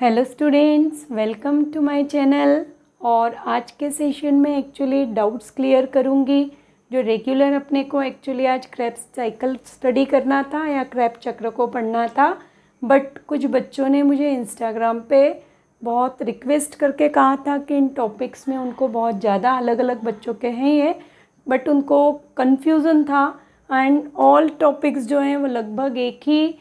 Hello students, welcome to my channel. और आज के सेशन में एक्चुअली डाउट्स क्लियर करूंगी। जो रेगुलर अपने को एक्चुअली आज क्रेब्स साइकिल स्टडी करना था या क्रेब चक्र को पढ़ना था, बट कुछ बच्चों ने मुझे इंस्टाग्राम पे बहुत रिक्वेस्ट करके कहा था कि इन टॉपिक्स में उनको बहुत ज़्यादा अलग अलग बच्चों के हैं ये, बट उनको कन्फ्यूज़न था एंड ऑल टॉपिक्स जो हैं वो लगभग एक ही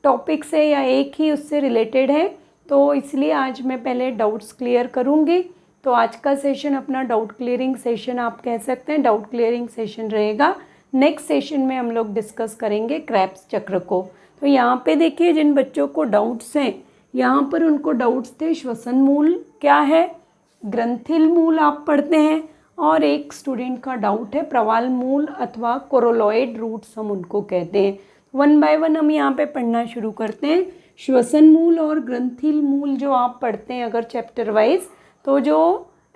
टॉपिक से या एक ही उससे रिलेटेड है। तो इसलिए आज मैं पहले डाउट्स क्लियर करूंगी। तो आज का सेशन अपना डाउट क्लियरिंग सेशन आप कह सकते हैं, डाउट क्लियरिंग सेशन रहेगा। नेक्स्ट सेशन में हम लोग डिस्कस करेंगे क्रेब्स चक्र को। तो यहाँ पे देखिए, जिन बच्चों को डाउट्स हैं यहाँ पर उनको डाउट्स थे श्वसन मूल क्या है, ग्रंथिल मूल आप पढ़ते हैं, और एक स्टूडेंट का डाउट है प्रवाल मूल अथवा कोरोलॉइड रूट्स हम उनको कहते हैं। वन बाय वन हम यहाँ पे पढ़ना शुरू करते हैं। श्वसन मूल और ग्रंथिल मूल जो आप पढ़ते हैं अगर चैप्टर वाइज, तो जो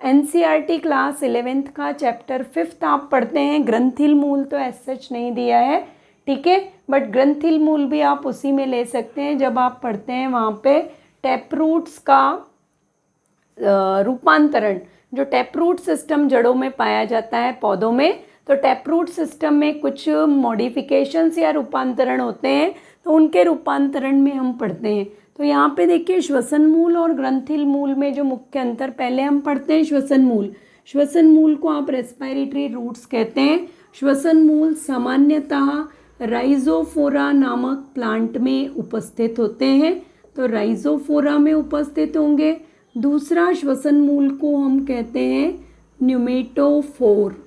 एनसीईआरटी क्लास 11th का चैप्टर 5th आप पढ़ते हैं, ग्रंथिल मूल तो एज सच नहीं दिया है, ठीक है, बट ग्रंथिल मूल भी आप उसी में ले सकते हैं जब आप पढ़ते हैं वहाँ पे टैप रूट्स का रूपांतरण। जो टैप रूट सिस्टम जड़ों में पाया जाता है पौधों में, तो टैप रूट सिस्टम में कुछ मॉडिफिकेशंस या रूपांतरण होते हैं, तो उनके रूपांतरण में हम पढ़ते हैं। तो यहाँ पे देखिए, श्वसन मूल और ग्रंथिल मूल में जो मुख्य अंतर, पहले हम पढ़ते हैं श्वसन मूल। श्वसन मूल को आप रेस्पिरेटरी रूट्स कहते हैं। श्वसन मूल सामान्यतः राइजोफोरा नामक प्लांट में उपस्थित होते हैं, तो राइजोफोरा में उपस्थित होंगे। दूसरा श्वसन मूल को हम कहते हैं न्यूमेटोफोर,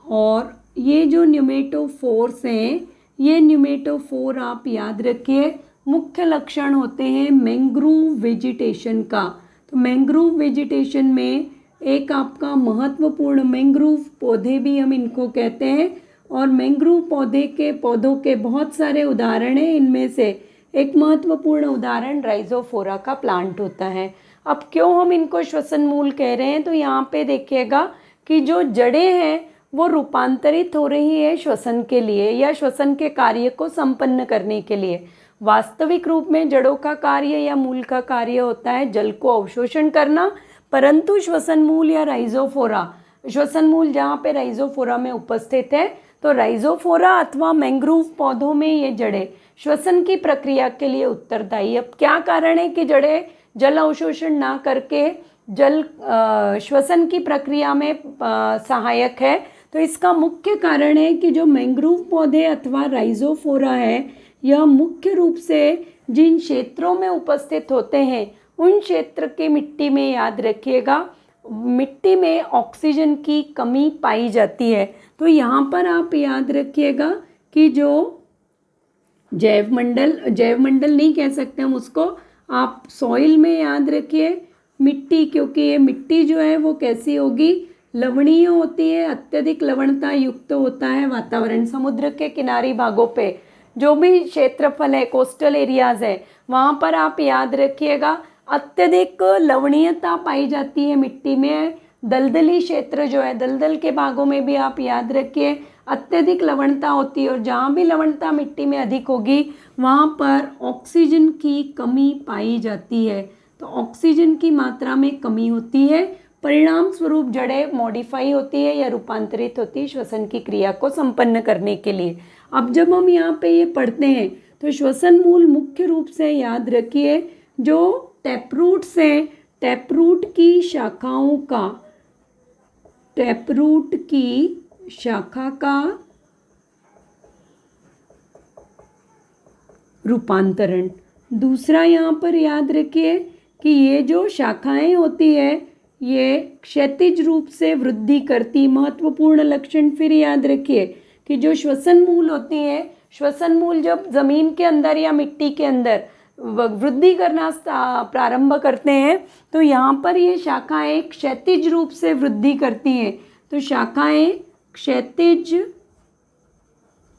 और ये जो न्यूमेटोफोर्स हैं, ये न्यूमेटोफोर आप याद रखिए मुख्य लक्षण होते हैं मैंग्रोव वेजिटेशन का। तो मैंग्रोव वेजिटेशन में एक आपका महत्वपूर्ण, मैंग्रोव पौधे भी हम इनको कहते हैं, और मैंग्रोव पौधों के बहुत सारे उदाहरण हैं। इनमें से एक महत्वपूर्ण उदाहरण राइजोफोरा का प्लांट होता है। अब क्यों हम इनको श्वसन मूल कह रहे हैं, तो यहाँ पे देखिएगा कि जो जड़ें हैं वो रूपांतरित हो रही है श्वसन के लिए या श्वसन के कार्य को संपन्न करने के लिए। वास्तविक रूप में जड़ों का कार्य या मूल का कार्य होता है जल को अवशोषण करना, परंतु श्वसन मूल या राइजोफोरा, श्वसन मूल जहाँ पे राइजोफोरा में उपस्थित है, तो राइजोफोरा अथवा मैंग्रोव पौधों में ये जड़ें श्वसन की प्रक्रिया के लिए उत्तरदायी। अब क्या कारण है कि जड़ें जल अवशोषण ना करके जल श्वसन की प्रक्रिया में सहायक है? तो इसका मुख्य कारण है कि जो मैंग्रोव पौधे अथवा राइजोफोरा है, यह मुख्य रूप से जिन क्षेत्रों में उपस्थित होते हैं उन क्षेत्र के मिट्टी में, याद रखिएगा, मिट्टी में ऑक्सीजन की कमी पाई जाती है। तो यहाँ पर आप याद रखिएगा कि जो जैव मंडल नहीं कह सकते हम उसको, आप सॉइल में याद रखिए मिट्टी, क्योंकि ये मिट्टी जो है वो कैसी होगी, लवणीय होती है, अत्यधिक लवणता युक्त होता है वातावरण। समुद्र के किनारी भागों पे जो भी क्षेत्रफल है, कोस्टल एरियाज है, वहाँ पर आप याद रखिएगा अत्यधिक लवणीयता पाई जाती है मिट्टी में। दलदली क्षेत्र जो है, दलदल के भागों में भी आप याद रखिए अत्यधिक लवणता होती है, और जहाँ भी लवणता मिट्टी में अधिक होगी वहाँ पर ऑक्सीजन की कमी पाई जाती है। तो ऑक्सीजन की मात्रा में कमी होती है, परिणाम स्वरूप जड़ें मॉडिफाई होती है या रूपांतरित होती है श्वसन की क्रिया को संपन्न करने के लिए। अब जब हम यहाँ पे ये पढ़ते हैं तो श्वसन मूल मुख्य रूप से याद रखिए जो टैपरूट्स हैं, टैपरूट की शाखा का रूपांतरण। दूसरा यहाँ पर याद रखिए कि ये जो शाखाएं होती है ये क्षैतिज रूप से वृद्धि करती। महत्वपूर्ण लक्षण फिर याद रखिए कि जो श्वसन मूल होती है, श्वसन मूल जब जमीन के अंदर या मिट्टी के अंदर वृद्धि करना प्रारंभ करते हैं, तो यहाँ पर ये शाखाएं क्षैतिज रूप से वृद्धि करती हैं। तो शाखाएं क्षैतिज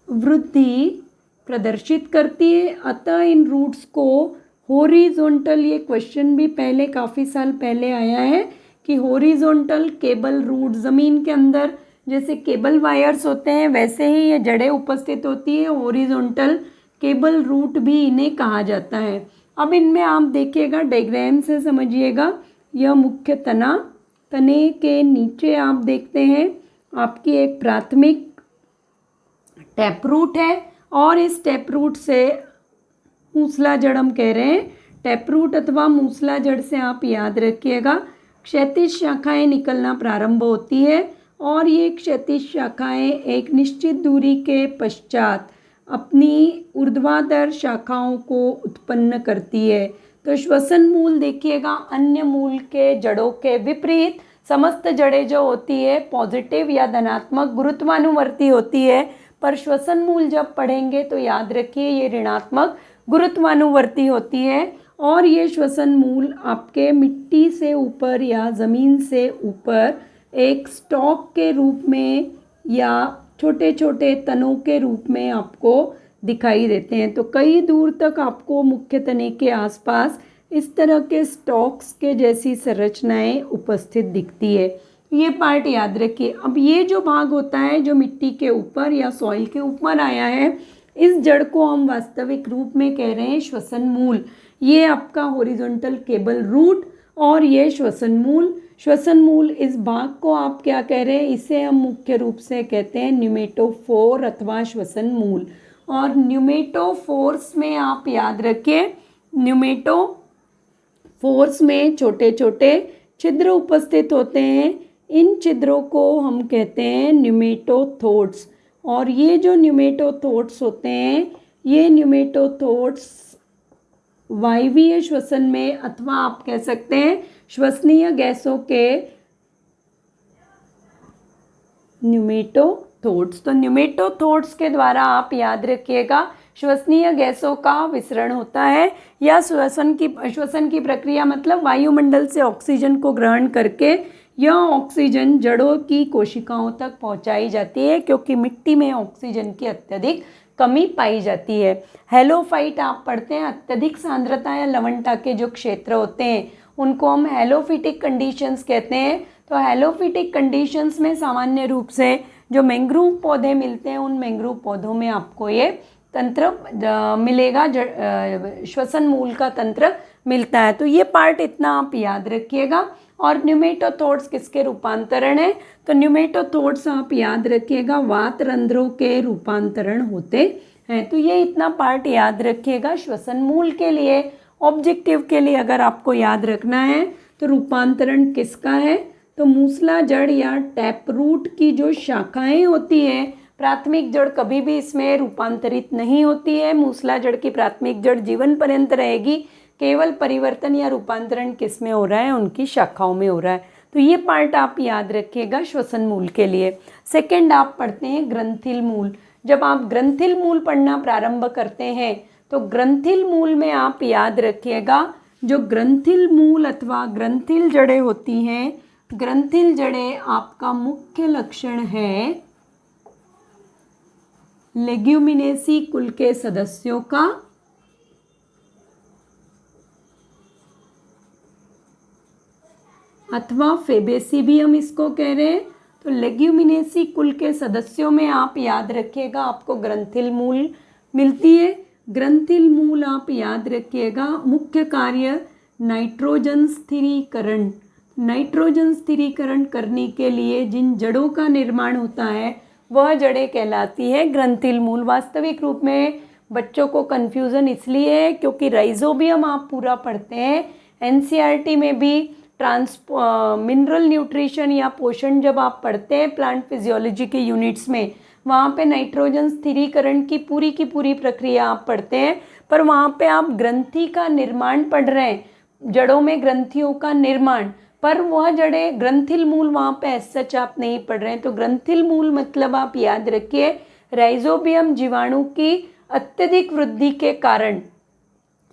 वृद्धि प्रदर्शित करती है, अतः इन रूट्स को हॉरिजॉन्टल, ये क्वेश्चन भी पहले काफ़ी साल पहले आया है कि हॉरिजॉन्टल केबल रूट, ज़मीन के अंदर जैसे केबल वायर्स होते हैं वैसे ही ये जड़ें उपस्थित होती है, हॉरिजॉन्टल केबल रूट भी इन्हें कहा जाता है। अब इनमें आप देखिएगा डायग्राम से समझिएगा, यह मुख्य तना, तने के नीचे आप देखते हैं आपकी एक प्राथमिक टैप रूट है और इस टैप रूट से मूसला जड़ हम कह रहे हैं, टैप रूट अथवा मूसला जड़ से आप याद रखिएगा क्षैतिज शाखाएं निकलना प्रारंभ होती है और ये क्षैतिज शाखाएं एक निश्चित दूरी के पश्चात अपनी ऊर्ध्वाधर शाखाओं को उत्पन्न करती है। तो श्वसन मूल देखिएगा अन्य मूल के जड़ों के विपरीत समस्त जड़ें जो होती है पॉजिटिव या धनात्मक गुरुत्वानुवर्ती होती है, पर श्वसन मूल जब पढ़ेंगे तो याद रखिए ये ऋणात्मक गुरुत्वानुवर्ती होती है। और ये श्वसन मूल आपके मिट्टी से ऊपर या ज़मीन से ऊपर एक स्टॉक के रूप में या छोटे छोटे तनों के रूप में आपको दिखाई देते हैं। तो कई दूर तक आपको मुख्य तने के आसपास इस तरह के स्टॉक्स के जैसी संरचनाएं उपस्थित दिखती है। ये पार्ट याद रखिए। अब ये जो भाग होता है जो मिट्टी के ऊपर या सॉइल के ऊपर आया है, इस जड़ को हम वास्तविक रूप में कह रहे हैं श्वसन मूल। ये आपका हॉरिजॉन्टल केबल रूट और ये श्वसन मूल। श्वसन मूल इस भाग को आप क्या कह रहे हैं, इसे हम मुख्य रूप से कहते हैं न्यूमेटोफोर अथवा श्वसन मूल। और न्यूमेटोफोर्स में आप याद रखिए न्यूमेटोफोर्स में छोटे छोटे छिद्र उपस्थित होते हैं, इन छिद्रों को हम कहते हैं न्यूमेटोथोड्स। और ये जो न्यूमेटोथोड्स होते हैं ये न्यूमेटोथोड्स वायवीय श्वसन में अथवा आप कह सकते हैं श्वसनीय गैसों के न्यूमेटोथोड्स। तो न्यूमेटोथोड्स के द्वारा आप याद रखिएगा श्वसनीय गैसों का विसरण होता है या श्वसन की प्रक्रिया मतलब वायुमंडल से ऑक्सीजन को ग्रहण करके यह ऑक्सीजन जड़ों की कोशिकाओं तक पहुंचाई जाती है, क्योंकि मिट्टी में ऑक्सीजन की अत्यधिक कमी पाई जाती है। हेलोफाइट आप पढ़ते हैं, अत्यधिक सांद्रता या लवणता के जो क्षेत्र होते हैं उनको हम हेलोफिटिक कंडीशंस कहते हैं। तो हेलोफिटिक कंडीशंस में सामान्य रूप से जो मैंग्रोव पौधे मिलते हैं उन मैंग्रोव पौधों में आपको ये तंत्र मिलेगा, श्वसन मूल का तंत्र मिलता है। तो ये पार्ट इतना आप याद रखिएगा। और न्यूमेटोथोड्स किसके रूपांतरण है, तो न्यूमेटोथोड्स आप याद रखिएगा वात रंध्रों के रूपांतरण होते हैं। तो ये इतना पार्ट याद रखिएगा श्वसन मूल के लिए। ऑब्जेक्टिव के लिए अगर आपको याद रखना है तो रूपांतरण किसका है, तो मूसला जड़ या टैप रूट की जो शाखाएं होती है, प्राथमिक जड़ कभी भी इसमें रूपांतरित नहीं होती है। मूसला जड़ की प्राथमिक जड़ जीवन पर्यंत रहेगी, केवल परिवर्तन या रूपांतरण किस में हो रहा है, उनकी शाखाओं में हो रहा है। तो ये पार्ट आप याद रखिएगा श्वसन मूल के लिए। सेकंड आप पढ़ते हैं ग्रंथिल मूल। जब आप ग्रंथिल मूल पढ़ना प्रारंभ करते हैं तो ग्रंथिल मूल में आप याद रखिएगा जो ग्रंथिल मूल अथवा ग्रंथिल जड़ें होती हैं, ग्रंथिल जड़ें आपका मुख्य लक्षण है लेग्यूमिनेसी कुल के सदस्यों का अथवा फेबेसी भी हम इसको कह रहे हैं। तो लेग्यूमिनेसी कुल के सदस्यों में आप याद रखिएगा आपको ग्रंथिल मूल मिलती है। ग्रंथिल मूल आप याद रखिएगा मुख्य कार्य नाइट्रोजन स्थिरीकरण। नाइट्रोजन स्थिरीकरण करने के लिए जिन जड़ों का निर्माण होता है वह जड़ें कहलाती है ग्रंथिल मूल। वास्तविक रूप में बच्चों को कन्फ्यूज़न इसलिए है क्योंकि राइजोबियम आप पूरा पढ़ते हैं, एनसीईआरटी में भी मिनरल न्यूट्रिशन या पोषण जब आप पढ़ते हैं प्लांट फिजियोलॉजी के यूनिट्स में, वहाँ पे नाइट्रोजन स्थिरीकरण की पूरी प्रक्रिया आप पढ़ते हैं, पर वहाँ पे आप ग्रंथि का निर्माण पढ़ रहे हैं, जड़ों में ग्रंथियों का निर्माण, पर वह जड़ें ग्रंथिल मूल वहाँ पे सच आप नहीं पढ़ रहे हैं। तो ग्रंथिल मूल मतलब आप याद रखिए राइजोबियम जीवाणु की अत्यधिक वृद्धि के कारण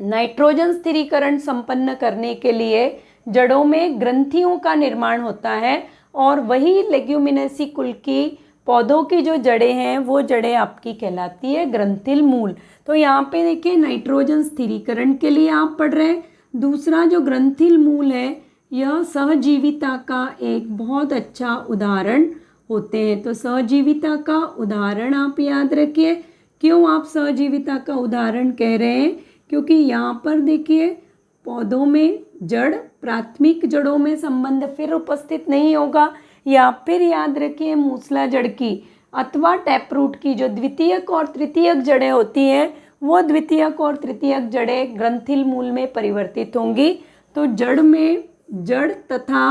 नाइट्रोजन स्थिरीकरण संपन्न करने के लिए जड़ों में ग्रंथियों का निर्माण होता है, और वही लेग्यूमिनेसी कुल की पौधों की जो जड़ें हैं वो जड़ें आपकी कहलाती है ग्रंथिल मूल। तो यहाँ पे देखिए नाइट्रोजन स्थिरीकरण के लिए आप पढ़ रहे हैं। दूसरा जो ग्रंथिल मूल है यह सहजीविता का एक बहुत अच्छा उदाहरण होते हैं। तो सहजीविता का उदाहरण आप याद रखिए। क्यों आप सहजीविता का उदाहरण कह रहे हैं, क्योंकि यहाँ पर देखिए पौधों में जड़, प्राथमिक जड़ों में संबंध फिर उपस्थित नहीं होगा, या फिर याद रखिए मूसला जड़ की अथवा टैप रूट की जो द्वितीयक और तृतीयक जड़ें होती हैं वो द्वितीयक और तृतीयक जड़ें ग्रंथिल मूल में परिवर्तित होंगी। तो जड़ में जड़ तथा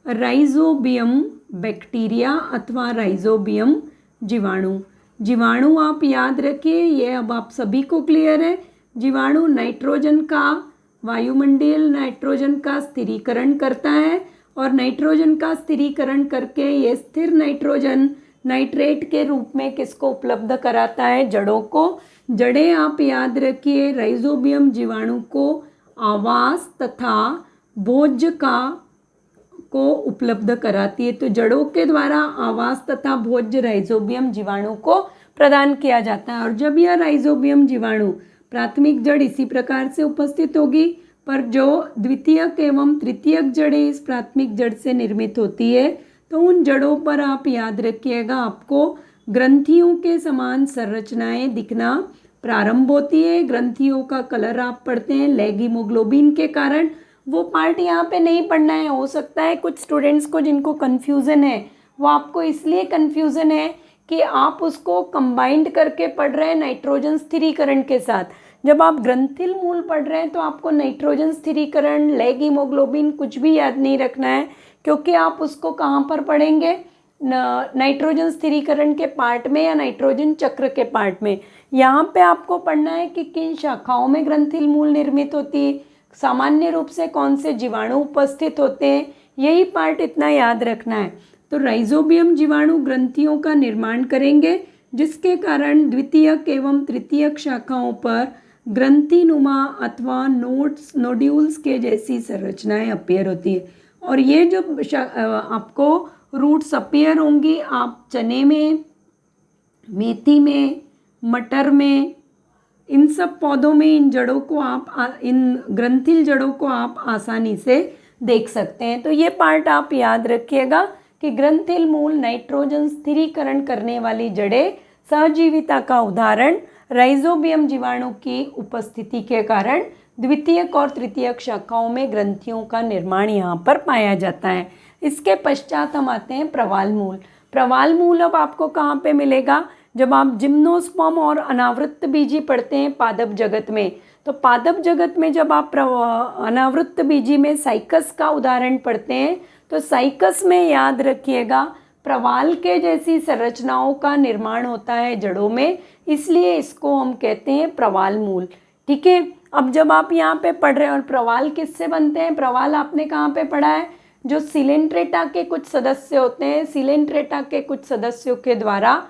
राइजोबियम बैक्टीरिया अथवा राइजोबियम जीवाणु। जीवाणु आप याद रखिए, ये अब आप सभी को क्लियर है। जीवाणु नाइट्रोजन का, वायुमंडलीय नाइट्रोजन का स्थिरीकरण करता है और नाइट्रोजन का स्थिरीकरण करके ये स्थिर नाइट्रोजन नाइट्रेट के रूप में किसको उपलब्ध कराता है? जड़ों को। जड़ें आप याद रखिए राइजोबियम जीवाणु को आवास तथा भोज्य को उपलब्ध कराती है। तो जड़ों के द्वारा आवास तथा भोज्य राइजोबियम जीवाणु को प्रदान किया जाता है। और जब यह राइजोबियम जीवाणु, प्राथमिक जड़ इसी प्रकार से उपस्थित होगी, पर जो द्वितीयक एवं तृतीयक जड़ें इस प्राथमिक जड़ से निर्मित होती है, तो उन जड़ों पर आप याद रखिएगा आपको ग्रंथियों के समान संरचनाएं दिखना प्रारंभ होती है। ग्रंथियों का कलर आप पढ़ते हैं लेग हीमोग्लोबिन के कारण। वो पार्ट यहाँ पे नहीं पढ़ना है। हो सकता है कुछ स्टूडेंट्स को जिनको कन्फ्यूज़न है, वो आपको इसलिए कन्फ्यूज़न है कि आप उसको कंबाइंड करके पढ़ रहे हैं नाइट्रोजन स्थिरीकरण के साथ। जब आप ग्रंथिल मूल पढ़ रहे हैं तो आपको नाइट्रोजन स्थिरीकरण, लेग हीमोग्लोबिन कुछ भी याद नहीं रखना है, क्योंकि आप उसको कहाँ पर पढ़ेंगे? नाइट्रोजन स्थिरीकरण के पार्ट में या नाइट्रोजन चक्र के पार्ट में। यहाँ पे आपको पढ़ना है कि किन शाखाओं में ग्रंथिल मूल निर्मित होती है, सामान्य रूप से कौन से जीवाणु उपस्थित होते हैं, यही पार्ट इतना याद रखना है। तो राइजोबियम जीवाणु ग्रंथियों का निर्माण करेंगे, जिसके कारण द्वितीयक एवं तृतीयक शाखाओं पर ग्रंथिनुमा अथवा नोड्यूल्स के जैसी संरचनाएं अपीयर होती है। और ये जो आपको रूट्स अपीयर होंगी, आप चने में, मेथी में, मटर में, इन सब पौधों में इन जड़ों को आप, इन ग्रंथिल जड़ों को आप आसानी से देख सकते हैं। तो ये पार्ट आप याद रखिएगा कि ग्रंथिल मूल नाइट्रोजन स्थिरीकरण करने वाली जड़ें सहजीविता का उदाहरण राइजोबियम जीवाणु की उपस्थिति के कारण द्वितीयक और तृतीयक शाखाओं में ग्रंथियों का निर्माण यहाँ पर पाया जाता है। इसके पश्चात हम आते हैं प्रवाल मूल। प्रवाल मूल अब आपको कहाँ पे मिलेगा? जब आप जिम्नोस्पर्म और अनावृत्त बीजी पढ़ते हैं पादप जगत में, तो पादप जगत में जब आप अनावृत्त बीजी में साइकस का उदाहरण पढ़ते हैं, तो साइकस में याद रखिएगा प्रवाल के जैसी संरचनाओं का निर्माण होता है जड़ों में, इसलिए इसको हम कहते हैं प्रवाल मूल। ठीक है, अब जब आप यहाँ पे पढ़ रहे हैं, और प्रवाल किससे बनते हैं? प्रवाल आपने कहाँ पे पढ़ा है? जो सिलेंट्रेटा के कुछ सदस्य होते हैं, सिलेंट्रेटा के कुछ सदस्यों के द्वारा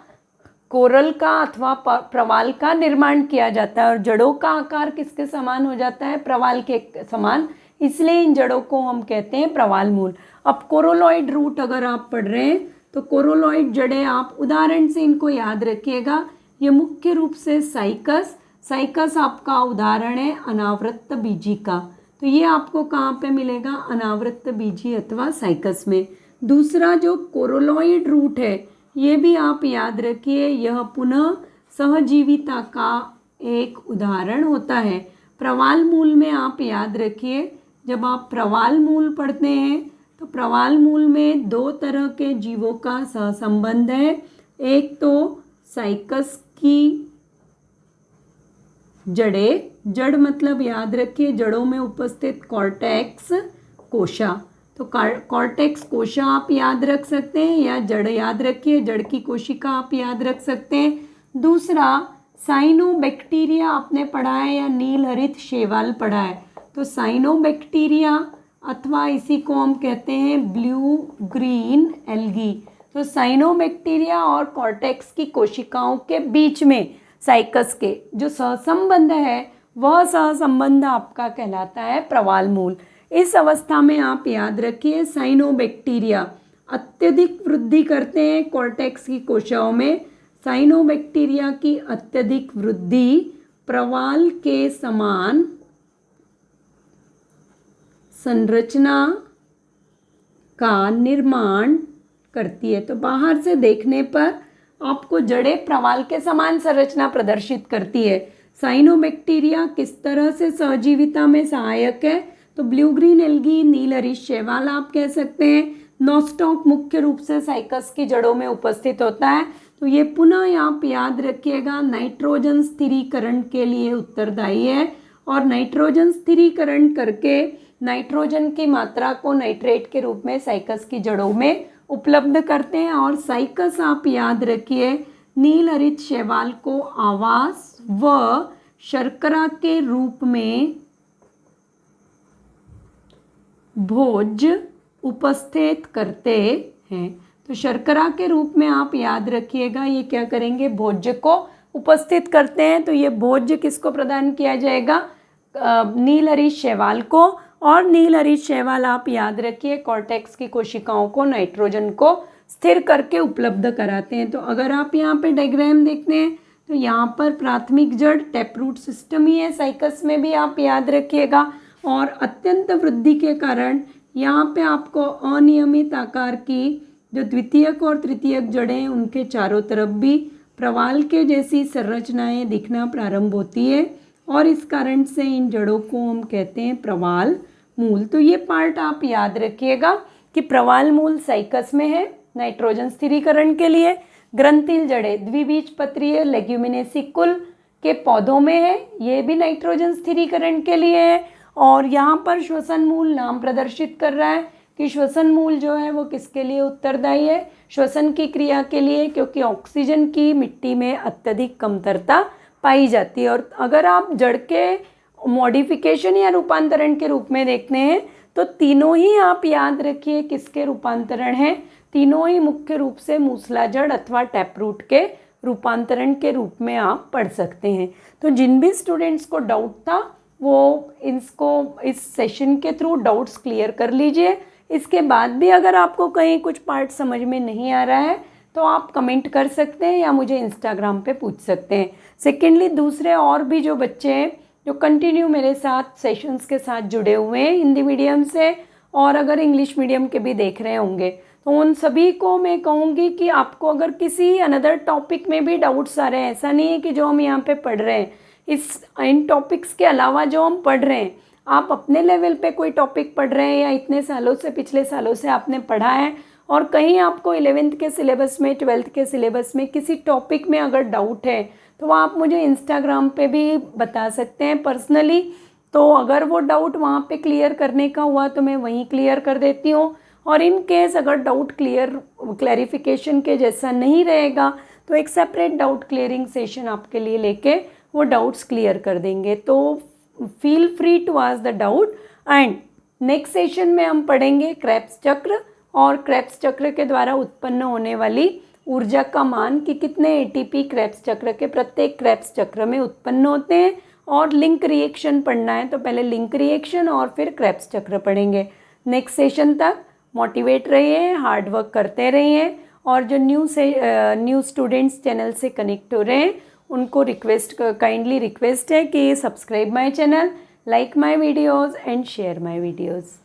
कोरल का अथवा प्रवाल का निर्माण किया जाता है, और जड़ों का आकार किसके समान हो जाता है? प्रवाल के समान, इसलिए इन जड़ों को हम कहते हैं प्रवाल मूल। अब कोरोलॉइड रूट अगर आप पढ़ रहे हैं, तो कोरोलॉइड जड़ें आप उदाहरण से इनको याद रखिएगा। ये मुख्य रूप से साइकस आपका उदाहरण है अनावृत्त बीजी का। तो ये आपको कहाँ पे मिलेगा? अनावृत्त बीजी अथवा साइकस में। दूसरा जो कोरोलॉइड रूट है, ये भी आप याद रखिए, यह पुनः सहजीविता का एक उदाहरण होता है। प्रवाल मूल में आप याद रखिए, जब आप प्रवाल मूल पढ़ते हैं तो प्रवाल मूल में दो तरह के जीवों का सहसंबंध है। एक तो साइकस की जड़ मतलब याद रखिए जड़ों में उपस्थित कॉर्टेक्स कोशा। तो कॉर्टेक्स कोशा आप याद रख सकते हैं, या जड़ याद रखिए, जड़ की कोशिका आप याद रख सकते हैं। दूसरा साइनोबैक्टीरिया आपने पढ़ा है या नील हरित शैवाल पढ़ा है, तो साइनोबैक्टीरिया अथवा इसी को हम कहते हैं ब्लू ग्रीन एल्गी। तो साइनोबैक्टीरिया और कॉर्टेक्स की कोशिकाओं के बीच में साइकस के जो सहसंबंध है, वह सहसंबंध आपका कहलाता है प्रवाल मूल। इस अवस्था में आप याद रखिए साइनोबैक्टीरिया अत्यधिक वृद्धि करते हैं कॉर्टेक्स की कोशिकाओं में। साइनोबैक्टीरिया की अत्यधिक वृद्धि प्रवाल के समान संरचना का निर्माण करती है। तो बाहर से देखने पर आपको जड़ें प्रवाल के समान संरचना प्रदर्शित करती है। साइनोबैक्टीरिया किस तरह से सहजीविता में सहायक है, तो ब्लू ग्रीन एल्गी, नील हरीश शैवाल आप कह सकते हैं। नोस्टॉक मुख्य रूप से साइकस की जड़ों में उपस्थित होता है, तो ये पुनः आप याद रखिएगा नाइट्रोजन स्थिरीकरण के लिए उत्तरदायी है, और नाइट्रोजन स्थिरीकरण करके नाइट्रोजन की मात्रा को नाइट्रेट के रूप में साइकस की जड़ों में उपलब्ध करते हैं। और साइकस आप याद रखिए नील हरित शैवाल को आवास व शर्करा के रूप में भोज उपस्थित करते हैं। तो शर्करा के रूप में आप याद रखिएगा ये क्या करेंगे, भोज्य को उपस्थित करते हैं। तो ये भोज्य किसको प्रदान किया जाएगा, नील हरित शैवाल को। और नील हरित शैवाल आप याद रखिए कॉर्टेक्स की कोशिकाओं को नाइट्रोजन को स्थिर करके उपलब्ध कराते हैं। तो अगर आप यहाँ पे डायग्राम देखते हैं तो यहाँ पर प्राथमिक जड़ टैपरूट सिस्टम ही है, साइकस में भी आप याद रखिएगा। और अत्यंत वृद्धि के कारण यहाँ पे आपको अनियमित आकार की जो द्वितीयक और तृतीयक जड़ें हैं उनके चारों तरफ भी प्रवाल के जैसी संरचनाएं दिखना प्रारंभ होती है, और इस कारण से इन जड़ों को हम कहते हैं प्रवाल मूल। तो ये पार्ट आप याद रखिएगा कि प्रवाल मूल साइकस में है नाइट्रोजन स्थिरीकरण के लिए। ग्रंथिल जड़ें द्विबीजपत्रीय लेग्यूमिनेसी कुल के पौधों में है, ये भी नाइट्रोजन स्थिरीकरण के लिए है। और यहाँ पर श्वसन मूल नाम प्रदर्शित कर रहा है कि श्वसन मूल जो है वो किसके लिए उत्तरदायी है, श्वसन की क्रिया के लिए, क्योंकि ऑक्सीजन की मिट्टी में अत्यधिक कमतरता पाई जाती है। और अगर आप जड़ के मॉडिफिकेशन या रूपांतरण के रूप में देखते हैं तो तीनों ही आप याद रखिए किसके रूपांतरण हैं, तीनों ही मुख्य रूप से मूसला जड़ अथवा टैपरूट के रूपांतरण के रूप में आप पढ़ सकते हैं। तो जिन भी स्टूडेंट्स को डाउट था वो इसको इस सेशन के थ्रू डाउट्स क्लियर कर लीजिए। इसके बाद भी अगर आपको कहीं कुछ पार्ट समझ में नहीं आ रहा है तो आप कमेंट कर सकते हैं या मुझे इंस्टाग्राम पे पूछ सकते हैं। सेकेंडली दूसरे और भी जो बच्चे हैं जो कंटिन्यू मेरे साथ सेशंस के साथ जुड़े हुए हैं हिंदी मीडियम से, और अगर इंग्लिश मीडियम के भी देख रहे होंगे, तो उन सभी को मैं कहूँगी कि आपको अगर किसी अनदर टॉपिक में भी डाउट्स आ रहे हैं, ऐसा नहीं है कि जो हम यहाँ पे पढ़ रहे हैं इन टॉपिक्स के अलावा जो हम पढ़ रहे हैं, आप अपने लेवल पे कोई टॉपिक पढ़ रहे हैं या इतने सालों से पिछले सालों से आपने पढ़ा है और कहीं आपको 11th के सिलेबस में 12th के सिलेबस में किसी टॉपिक में अगर डाउट है तो आप मुझे इंस्टाग्राम पे भी बता सकते हैं पर्सनली। तो अगर वो डाउट वहाँ पे क्लियर करने का हुआ तो मैं वहीं क्लियर कर देती हूँ, और इन केस अगर डाउट क्लैरिफिकेशन के जैसा नहीं रहेगा तो एक सेपरेट डाउट क्लियरिंग सेशन आपके लिए लेके वो डाउट्स क्लियर कर देंगे। तो feel free to ask the doubt. And next session में हम पढ़ेंगे क्रेब्स चक्र, और क्रेब्स चक्र के द्वारा उत्पन्न होने वाली ऊर्जा का मान कि कितने एटीपी क्रेब्स चक्र के प्रत्येक क्रेब्स चक्र में उत्पन्न होते हैं, और लिंक रिएक्शन पढ़ना है तो पहले लिंक रिएक्शन और फिर क्रेब्स चक्र पढ़ेंगे। नेक्स्ट सेशन तक मोटिवेट रहिए, हार्ड वर्क करते रहिए, और जो न्यू स्टूडेंट्स चैनल से कनेक्ट हो रहे हैं उनको काइंडली रिक्वेस्ट है कि subscribe my channel, like my videos and share my videos.